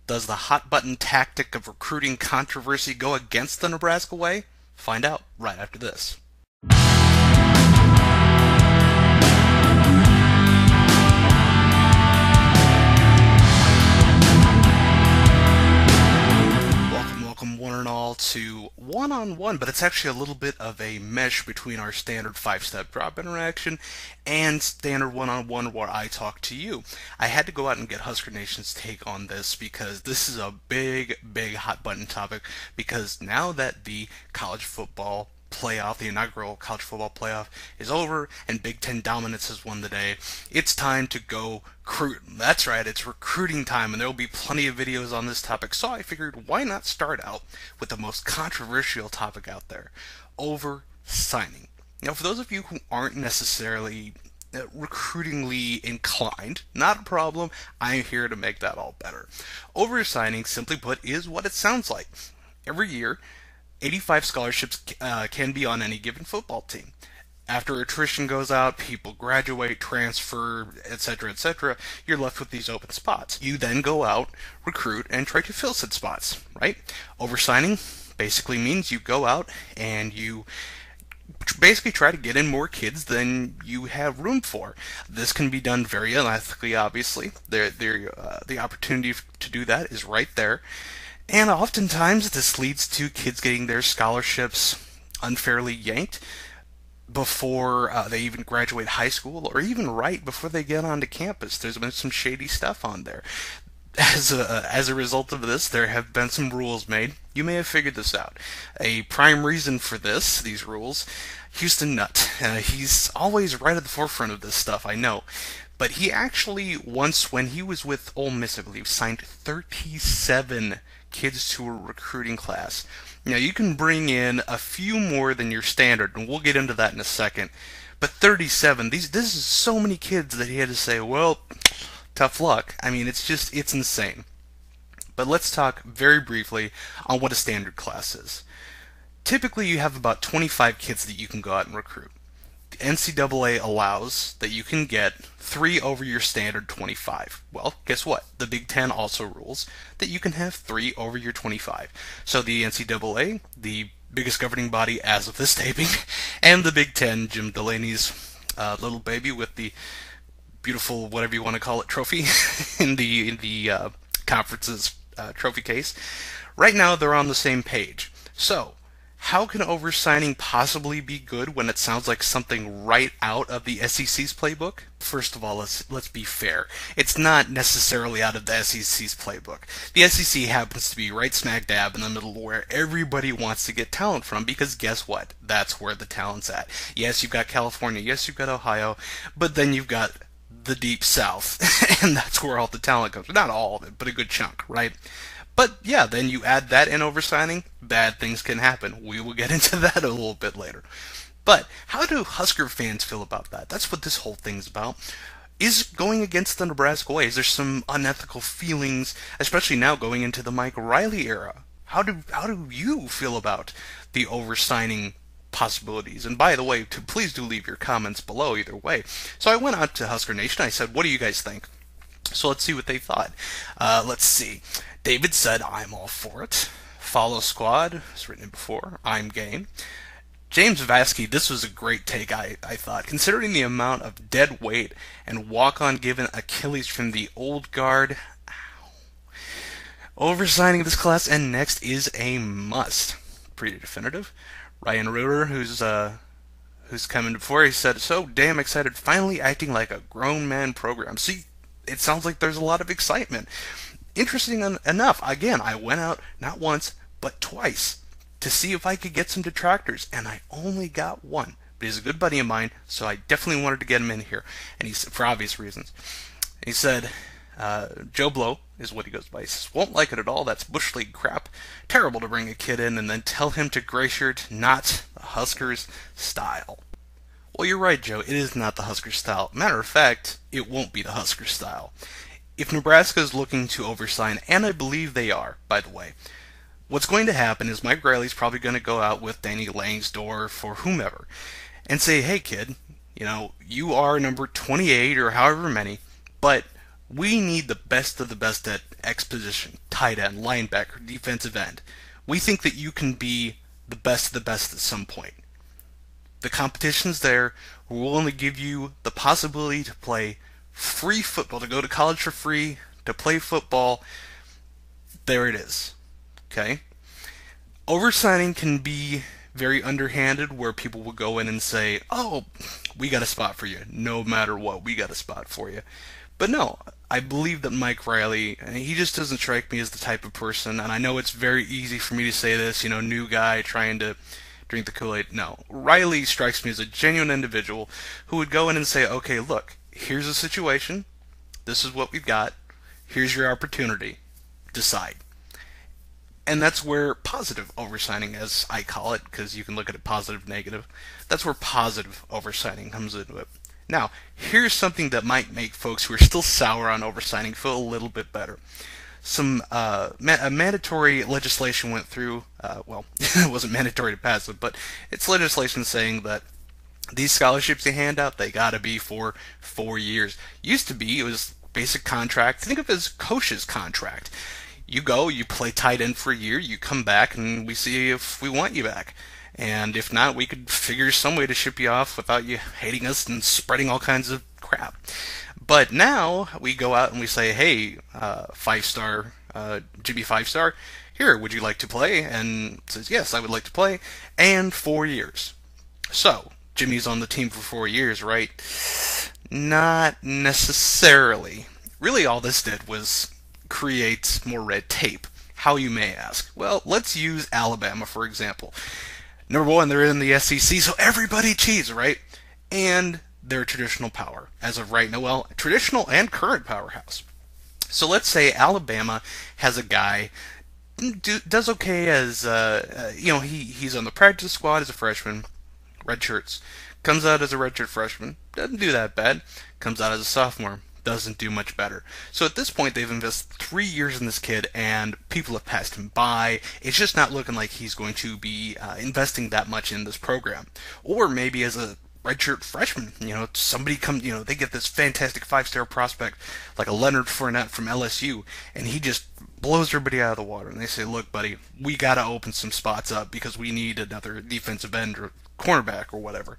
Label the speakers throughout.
Speaker 1: Does the hot button tactic of recruiting controversy go against the Nebraska way? Find out right after this. Welcome one and all to one-on-one, but it's actually a little bit of a mesh between our standard 5-step drop interaction and standard one-on-one where I talk to you. I had to go out and get Husker Nation's take on this because this is a big hot button topic, because now that the college football playoff, the inaugural college football playoff is over and Big Ten dominance has won the day, it's time to go recruit. That's right, it's recruiting time, and there will be plenty of videos on this topic, so I figured why not start out with the most controversial topic out there, over-signing. Now, for those of you who aren't necessarily recruitingly inclined, not a problem, I'm here to make that all better. Over-signing, simply put, is what it sounds like. Every year, 85 scholarships can be on any given football team. After attrition goes out, people graduate, transfer, etc., you're left with these open spots. You then go out, recruit, and try to fill said spots, right? Oversigning basically means you go out and you basically try to get in more kids than you have room for. This can be done very unethically, obviously. The opportunity to do that is right there. And oftentimes this leads to kids getting their scholarships unfairly yanked before they even graduate high school, or even right before they get onto campus. There's been some shady stuff on there. As a result of this, there have been some rules made. You may have figured this out. A prime reason for these rules, Houston Nutt. He's always right at the forefront of this stuff, I know. But he actually once, when he was with Ole Miss, I believe, signed 37 kids to a recruiting class. Now, you can bring in a few more than your standard, and we'll get into that in a second. But 37, this is so many kids that he had to say, well, tough luck. I mean, it's insane. But let's talk very briefly on what a standard class is. Typically, you have about 25 kids that you can go out and recruit. The NCAA allows that you can get 3 over your standard 25. Well, guess what? The Big Ten also rules that you can have 3 over your 25. So the NCAA, the biggest governing body as of this taping, and the Big Ten, Jim Delaney's little baby with the beautiful, whatever you want to call it, trophy in the conference's trophy case. Right now, they're on the same page. So, how can oversigning possibly be good when it sounds like something right out of the SEC's playbook? First of all, let's be fair. It's not necessarily out of the SEC's playbook. The SEC happens to be right smack dab in the middle where everybody wants to get talent from, because guess what? That's where the talent's at. Yes, you've got California, yes, you've got Ohio, but then you've got the Deep South, and that's where all the talent comes. Not all of it, but a good chunk, right? But yeah, then you add that in oversigning, bad things can happen. We will get into that a little bit later. But how do Husker fans feel about that? That's what this whole thing's about. Is going against the Nebraska way. Is there some unethical feelings, especially now going into the Mike Riley era? How do you feel about the oversigning possibilities? And by the way, please do leave your comments below either way. So I went out to Husker Nation. I said, what do you guys think? So let's see what they thought. Let's see. David said, I'm all for it. Follow Squad, it's written in before, I'm game. James Vasky, this was a great take, I thought. Considering the amount of dead weight and walk-on given Achilles from the old guard, oversigning this class and next is a must. Pretty definitive. Ryan Reuter, who's coming before, he said, so damn excited, finally acting like a grown man program. See, it sounds like there's a lot of excitement. Interesting enough, again, I went out not once, but twice to see if I could get some detractors, and I only got one. But he's a good buddy of mine, so I definitely wanted to get him in here, and he's for obvious reasons. He said, Joe Blow is what he goes by. He says, won't like it at all, that's Bush League crap. Terrible to bring a kid in and then tell him to gray shirt, not the Huskers style. Well, you're right, Joe, it is not the Husker style. Matter of fact, it won't be the Husker style. If Nebraska is looking to oversign, and I believe they are, by the way, what's going to happen is Mike Riley's probably going to go out with Danny Langsdorf or whomever and say, hey kid, you are number 28 or however many, but we need the best of the best at X position, tight end, linebacker, defensive end. We think that you can be the best of the best at some point. The competition's there. We're willing to give you the possibility to play free football, to go to college for free, to play football. There it is. Okay? Oversigning can be very underhanded, where people will go in and say, oh, we got a spot for you. No matter what, we got a spot for you. But no, I believe that Mike Riley, he just doesn't strike me as the type of person, and I know it's very easy for me to say this, new guy trying to drink the Kool-Aid. No, Riley strikes me as a genuine individual who would go in and say, okay, look, here's the situation, this is what we've got, here's your opportunity, decide. And that's where positive oversigning, as I call it, because you can look at it positive, negative, that's where positive oversigning comes into it. Now, here's something that might make folks who are still sour on oversigning feel a little bit better. Some mandatory legislation went through, well, it wasn't mandatory to pass it, but it's legislation saying that these scholarships they hand out, they gotta be for 4 years. Used to be, it was basic contract. Think of it as coach's contract. You go, you play tight end for a year, you come back, and we see if we want you back. And if not, we could figure some way to ship you off without you hating us and spreading all kinds of crap. But now we go out and we say, hey, 5-star, Jimmy 5-star, here, would you like to play? And says, yes, I would like to play. And 4 years. So, Jimmy's on the team for 4 years, right? Not necessarily. Really, all this did was create more red tape. How, you may ask? Well, let's use Alabama, for example. Number one, they're in the SEC, so everybody cheats, right? And they're a traditional power as of right now. Well, traditional and current powerhouse. So let's say Alabama has a guy does okay as he's on the practice squad as a freshman, red shirts. Comes out as a redshirt freshman, doesn't do that bad. Comes out as a sophomore, doesn't do much better. So at this point, they've invested 3 years in this kid, and people have passed him by. It's just not looking like he's going to be investing that much in this program. Or maybe as a redshirt freshman, somebody comes, they get this fantastic 5-star prospect like a Leonard Fournette from LSU, and he just blows everybody out of the water. And they say, look, buddy, we got to open some spots up because we need another defensive end or cornerback or whatever.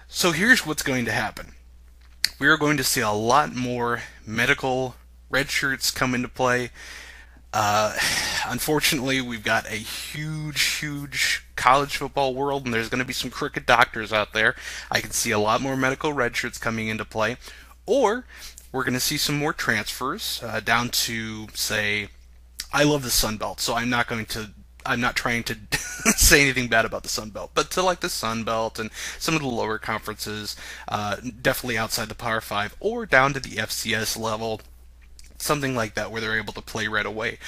Speaker 1: So here's what's going to happen. We are going to see a lot more medical red shirts come into play. Unfortunately, we've got a huge college football world, and there's going to be some crooked doctors out there. I can see a lot more medical red shirts coming into play. Or we're going to see some more transfers down to, say, I love the Sun Belt, so I'm not trying to say anything bad about the Sun Belt, but to like the Sun Belt and some of the lower conferences, definitely outside the Power 5, or down to the FCS level, something like that, where they're able to play right away.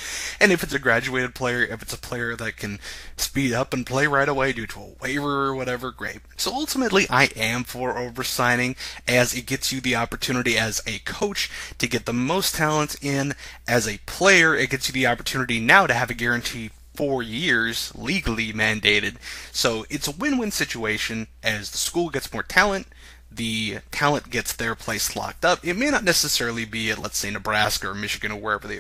Speaker 1: And if it's a graduated player, if it's a player that can speed up and play right away due to a waiver or whatever, great. So ultimately, I am for oversigning, as it gets you the opportunity as a coach to get the most talent in. As a player, it gets you the opportunity now to have a guarantee 4 years, legally mandated. So it's a win-win situation. As the school gets more talent, the talent gets their place locked up. It may not necessarily be at, let's say, Nebraska or Michigan or wherever they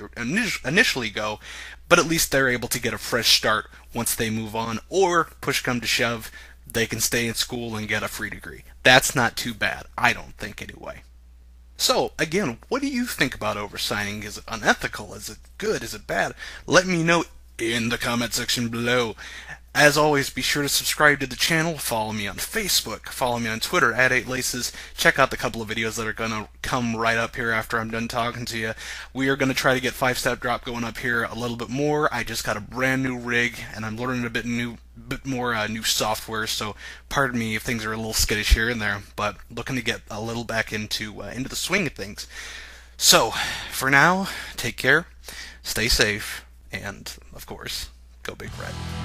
Speaker 1: initially go, but at least they're able to get a fresh start once they move on, or push come to shove, they can stay in school and get a free degree. That's not too bad, I don't think, anyway. So, again, what do you think about oversigning? Is it unethical? Is it good? Is it bad? Let me know in the comment section below. As always, be sure to subscribe to the channel, follow me on Facebook, follow me on Twitter at 8laces, check out the couple of videos that are going to come right up here after I'm done talking to you. We are going to try to get 5-step drop going up here a little bit more. I just got a brand new rig, and I'm learning a bit more new software, so pardon me if things are a little skittish here and there, but looking to get a little back into the swing of things. So, for now, take care, stay safe, and, of course, go Big Red.